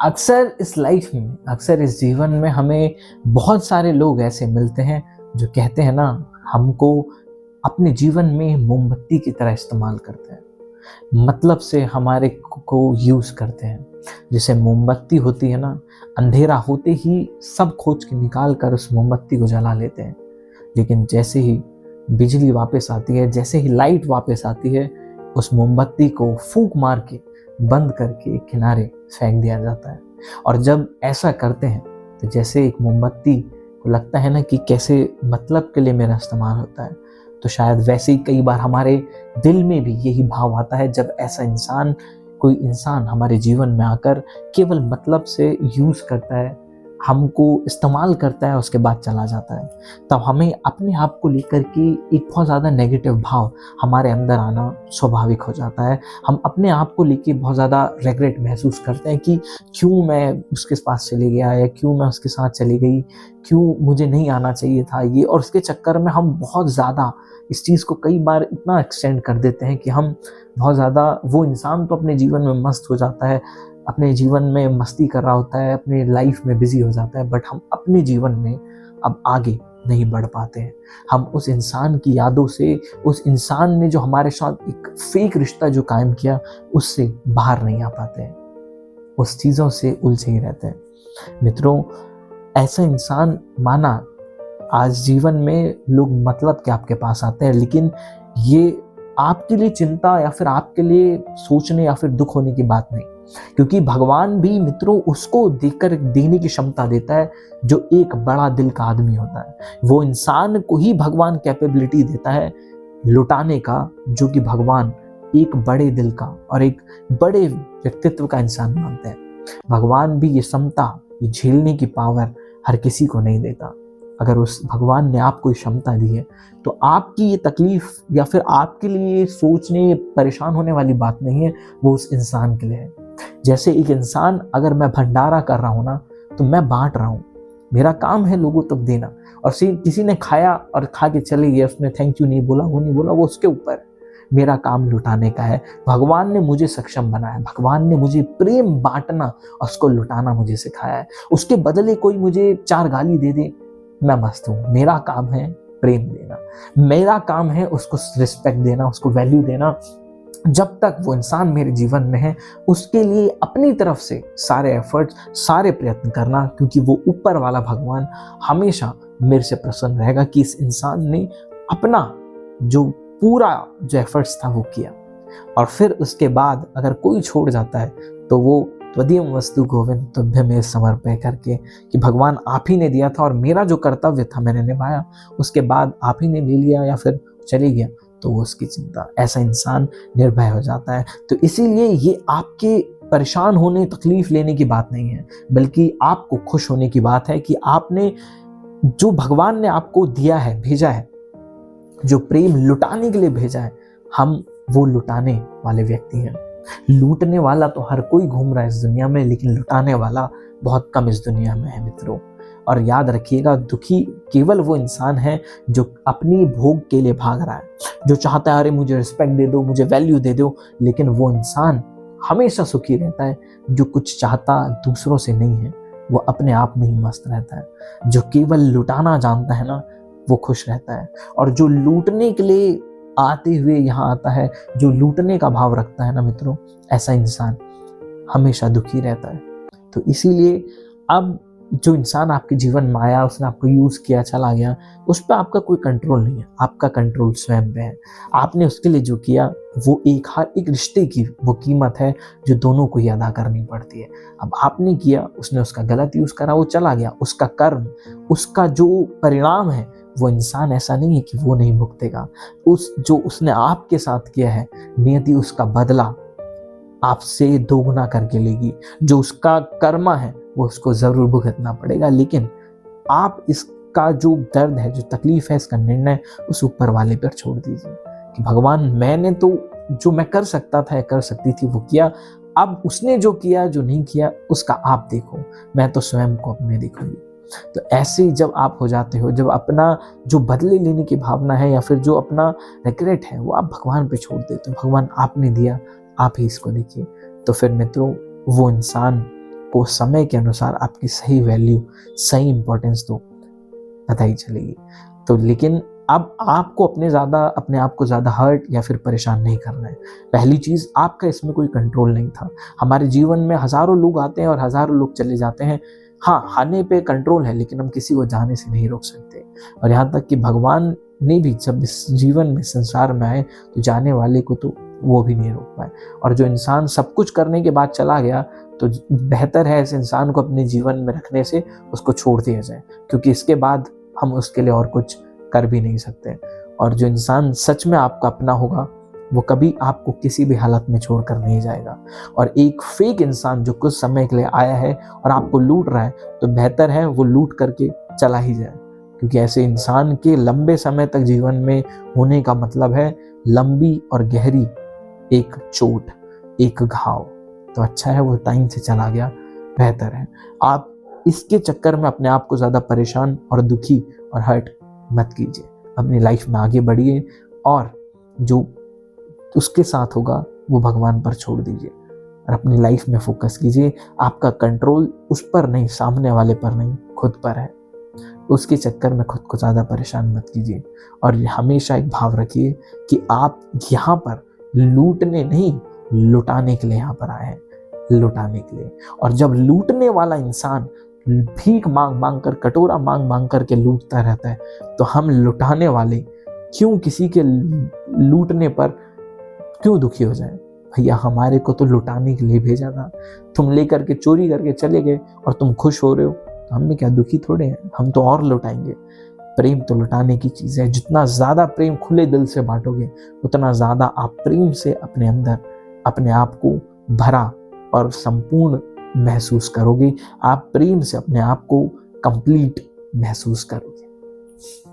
अक्सर इस लाइफ में, अक्सर इस जीवन में हमें बहुत सारे लोग ऐसे मिलते हैं जो कहते हैं ना, हमको अपने जीवन में मोमबत्ती की तरह इस्तेमाल करते हैं, मतलब से हमारे को यूज करते हैं। जैसे मोमबत्ती होती है ना, अंधेरा होते ही सब खोज के निकाल कर उस मोमबत्ती को जला लेते हैं, लेकिन जैसे ही बिजली वापस आती है, जैसे ही लाइट वापस आती है, उस मोमबत्ती को फूंक मार के बंद करके किनारे फेंक दिया जाता है। और जब ऐसा करते हैं तो जैसे एक मोमबत्ती को लगता है ना कि कैसे मतलब के लिए मेरा इस्तेमाल होता है, तो शायद वैसे ही कई बार हमारे दिल में भी यही भाव आता है जब ऐसा इंसान, कोई इंसान हमारे जीवन में आकर केवल मतलब से यूज करता है, हमको इस्तेमाल करता है, उसके बाद चला जाता है। तब हमें अपने आप को लेकर के एक बहुत ज़्यादा नेगेटिव भाव हमारे अंदर आना स्वाभाविक हो जाता है। हम अपने आप को लेके बहुत ज़्यादा रिग्रेट महसूस करते हैं कि क्यों मैं उसके पास चली गया, या क्यों मैं उसके साथ चली गई, क्यों मुझे नहीं आना चाहिए था ये। और उसके चक्कर में हम बहुत ज़्यादा इस चीज़ को कई बार इतना एक्सटेंड कर देते हैं कि हम बहुत ज़्यादा, वो इंसान तो अपने जीवन में मस्त हो जाता है, अपने जीवन में मस्ती कर रहा होता है, अपने लाइफ में बिजी हो जाता है, बट हम अपने जीवन में अब आगे नहीं बढ़ पाते हैं। हम उस इंसान की यादों से, उस इंसान ने जो हमारे साथ एक फेक रिश्ता जो कायम किया, उससे बाहर नहीं आ पाते हैं, उस चीज़ों से उलझे ही रहते हैं। मित्रों, ऐसा इंसान माना आज जीवन में लोग मतलब के आपके पास आते हैं, लेकिन ये आपके लिए चिंता या फिर आपके लिए सोचने या फिर दुख होने की बात नहीं, क्योंकि भगवान भी मित्रों उसको देकर देने की क्षमता देता है जो एक बड़ा दिल का आदमी होता है। वो इंसान को ही भगवान कैपेबिलिटी देता है लुटाने का, जो कि भगवान एक बड़े दिल का और एक बड़े व्यक्तित्व का इंसान मानते हैं। भगवान भी ये क्षमता, ये झेलने की पावर हर किसी को नहीं देता। अगर उस भगवान ने आपको ये क्षमता दी है, तो आपकी ये तकलीफ या फिर आपके लिए सोचने परेशान होने वाली बात नहीं है, वो उस इंसान के लिए है। जैसे एक इंसान, अगर मैं भंडारा कर रहा हूँ ना, तो मैं बांट रहा हूँ, मेरा काम है लोगों तक देना। और किसी ने खाया और खा के चले गए, उसने थैंक यू नहीं बोला, वो नहीं बोला, वो उसके ऊपर है। मेरा काम लुटाने का है। भगवान ने मुझे सक्षम बनाया, भगवान ने मुझे प्रेम बांटना और उसको लुटाना मुझे सिखाया है। उसके बदले कोई मुझे 4 गाली दे दे, मैं मस्त हूँ। मेरा काम है प्रेम देना, मेरा काम है उसको रिस्पेक्ट देना, उसको वैल्यू देना। जब तक वो इंसान मेरे जीवन में है, उसके लिए अपनी तरफ से सारे एफर्ट्स, सारे प्रयत्न करना, क्योंकि वो ऊपर वाला भगवान हमेशा मेरे से प्रसन्न रहेगा कि इस इंसान ने अपना जो पूरा जो एफर्ट्स था वो किया। और फिर उसके बाद अगर कोई छोड़ जाता है, तो वो त्वदीयम वस्तु गोविंद तुभ्यमेव समर्पय करके, कि भगवान आप ही ने दिया था और मेरा जो कर्तव्य था मैंने निभाया, उसके बाद आप ही ने ले लिया या फिर चले गया, तो वो उसकी चिंता, ऐसा इंसान निर्भय हो जाता है। तो इसीलिए ये आपके परेशान होने, तकलीफ लेने की बात नहीं है, बल्कि आपको खुश होने की बात है कि आपने जो भगवान ने आपको दिया है, भेजा है, जो प्रेम लुटाने के लिए भेजा है, हम वो लुटाने वाले व्यक्ति हैं। लूटने वाला तो हर कोई घूम रहा है इस दुनिया में, लेकिन लुटाने वाला बहुत कम इस दुनिया में है मित्रों। और याद रखिएगा, दुखी केवल वो इंसान है जो अपनी भोग के लिए भाग रहा है, जो चाहता है अरे मुझे रिस्पेक्ट दे दो, मुझे वैल्यू दे दो। लेकिन वो इंसान हमेशा सुखी रहता है जो कुछ चाहता दूसरों से नहीं है, वो अपने आप में ही मस्त रहता है। जो केवल लुटाना जानता है ना, वो खुश रहता है। और जो लूटने के लिए आते हुए यहाँ आता है, जो लूटने का भाव रखता है ना मित्रों, ऐसा इंसान हमेशा दुखी रहता है। तो इसीलिए अब जो इंसान आपके जीवन में आया, उसने आपको यूज किया, चला गया, उस पर आपका कोई कंट्रोल नहीं है, आपका कंट्रोल स्वयं पे है। आपने उसके लिए जो किया, वो एक रिश्ते की वो कीमत है जो दोनों को ही अदा करनी पड़ती है। अब आपने किया, उसने उसका गलत यूज करा, वो चला गया, उसका कर्म, उसका जो परिणाम है, वो इंसान ऐसा नहीं है कि वो नहीं भुगतेगा। जो उसने आपके साथ किया है, नियति उसका बदला आपसे दोगुना करके लेगी। जो उसका कर्मा है, वो उसको जरूर भुगतना पड़ेगा। लेकिन आप इसका जो दर्द है, जो तकलीफ है, इसका निर्णय उस ऊपर वाले पर छोड़ दीजिए कि भगवान, मैंने तो जो मैं कर सकता था या कर सकती थी वो किया, अब उसने जो किया, जो नहीं किया, उसका आप देखो, मैं तो स्वयं को अपने देखूंगी। तो ऐसे जब आप हो जाते हो, जब अपना जो बदले लेने की भावना है या फिर जो अपना रिग्रेट है, वो आप भगवान पे छोड़ देते हो, भगवान आपने दिया, आप ही इसको देखिए, तो फिर मित्रों वो इंसान आपको समय के अनुसार आपकी सही वैल्यू, सही इंपॉर्टेंस तो पता ही चलेगी। तो लेकिन अब आपको अपने आप को ज़्यादा हर्ट या फिर परेशान नहीं करना है। पहली चीज़, आपका इसमें कोई कंट्रोल नहीं था। हमारे जीवन में हज़ारों लोग आते हैं और हज़ारों लोग चले जाते हैं। हाँ, आने पे कंट्रोल है, लेकिन हम किसी को जाने से नहीं रोक सकते। और यहाँ तक कि भगवान ने भी जब इस जीवन में, संसार में आए, तो जाने वाले को तो वो भी नहीं रोक पाए। और जो इंसान सब कुछ करने के बाद चला गया, तो बेहतर है इस इंसान को अपने जीवन में रखने से उसको छोड़ दिया जाए, क्योंकि इसके बाद हम उसके लिए और कुछ कर भी नहीं सकते। और जो इंसान सच में आपका अपना होगा, वो कभी आपको किसी भी हालत में छोड़कर नहीं जाएगा। और एक फेक इंसान जो कुछ समय के लिए आया है और आपको लूट रहा है, तो बेहतर है वो लूट करके चला ही जाए, क्योंकि ऐसे इंसान के लंबे समय तक जीवन में होने का मतलब है लंबी और गहरी एक चोट, एक घाव। तो अच्छा है वो टाइम से चला गया, बेहतर है। आप इसके चक्कर में अपने आप को ज़्यादा परेशान और दुखी और हर्ट मत कीजिए। अपनी लाइफ में आगे बढ़िए और जो उसके साथ होगा वो भगवान पर छोड़ दीजिए और अपनी लाइफ में फोकस कीजिए। आपका कंट्रोल उस पर नहीं, सामने वाले पर नहीं, खुद पर है। उसके चक्कर में खुद को ज़्यादा परेशान मत कीजिए। और हमेशा एक भाव रखिए कि आप यहाँ पर लूटने नहीं, लुटाने के लिए यहाँ पर आए हैं, लुटाने के लिए। और जब लूटने वाला इंसान भीख मांग मांग कर, कटोरा मांग मांग करके लूटता रहता है, तो हम लुटाने वाले क्यों किसी के लूटने पर क्यों दुखी हो जाए? भैया, हमारे को तो लुटाने के लिए भेजा था। तुम लेकर के चोरी करके चले गए और तुम खुश हो रहे हो, तो हम में क्या दुखी थोड़े हैं? हम तो और लुटाएंगे। प्रेम तो लुटाने की चीज़ है। जितना ज़्यादा प्रेम खुले दिल से बांटोगे, उतना ज़्यादा आप प्रेम से अपने अंदर अपने आप को भरा और संपूर्ण महसूस करोगे। आप प्रेम से अपने आप को कंप्लीट महसूस करोगे।